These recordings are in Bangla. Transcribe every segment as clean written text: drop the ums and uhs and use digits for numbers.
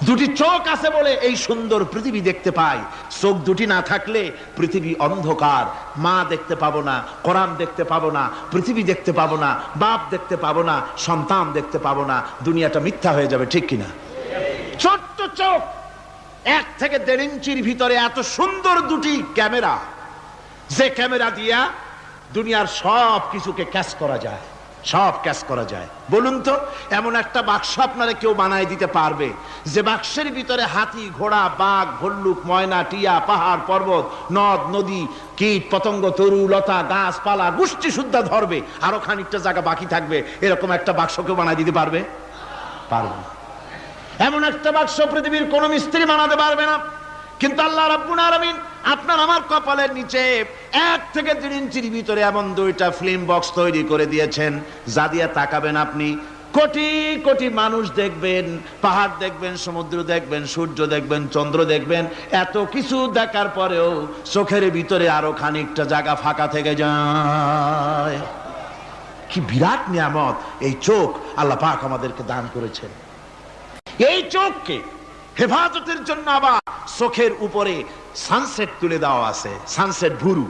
দুটি চোখ আছে বলে এই সুন্দর পৃথিবী দেখতে পাই। চোখ দুটি না থাকলে পৃথিবী অন্ধকার, মা দেখতে পাবো না, কোরআন দেখতে পাবো না, পৃথিবী দেখতে পাবো না, বাপ দেখতে পাবো না, সন্তান দেখতে পাবো না, দুনিয়াটা মিথ্যা হয়ে যাবে, ঠিক কিনা? ছোট্ট চোখ, 1 থেকে 1.5 ইঞ্চির ভিতরে এত সুন্দর দুটি ক্যামেরা, যে ক্যামেরা দিয়া দুনিয়ার সব কিছুকে ক্যাচ করা যায়, সব ক্যাচ করা যায়। বলুন তো, এমন একটা বাক্স আপনারা কেউ বানায় দিতে পারবে যে বাক্সের ভিতরে হাতি, ঘোড়া, বাঘ, ভল্লুক, ময়না, টিয়া, পাহাড়, পর্বত, নদ নদী, কীট পতঙ্গ, তরু লতা, গাছপালা, গোষ্ঠী শুদ্ধা ধরবে, আরো খানিকটা জায়গা বাকি থাকবে, এরকম একটা বাক্স কেউ বানায় দিতে পারবে? পারবে না। এমন একটা বাক্স পৃথিবীর কোন মিস্ত্রি বানাতে পারবে না। কিন্তু আল্লাহ রাব্বুল আলামিন আপনার আমার কপালের নিচে 1 থেকে 1.5 ইঞ্চির ভিতরে এমন 2টা ফিল্ম বক্স তৈরি করে দিয়েছেন, যা দিয়ে তাকাবেন আপনি কোটি কোটি মানুষ দেখবেন, পাহাড় দেখবেন, সমুদ্র দেখবেন, সূর্য দেখবেন, চন্দ্র দেখবেন। এত কিছু দেখার পরেও চোখের ভিতরে আরো খানিকটা জায়গা ফাঁকা থেকে যায়। কি বিরাট নিয়ামত এই চোখ আল্লাহ পাক আমাদেরকে দান করেছেন। এই চোখকে হেফাজতের জন্য আবার চোখের উপরে সানসেট তুলে দেওয়া আছে। সানসেট ভুরু,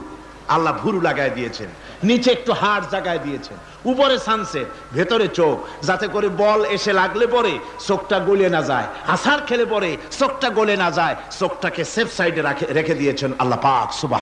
আল্লাহ ভুরু লাগায় দিয়েছেন, নিচে একটু হাড় জায়গায় দিয়েছেন, উপরে সানসেট, ভেতরে চোখ, যাতে করে বল এসে লাগলে পরে চোখটা গলে না যায়, আছাড় খেলে পরে চোখটা গলে না যায়, চোখটাকে সেফ সাইডে রেখে দিয়েছেন আল্লাহ পাক। সুবহান।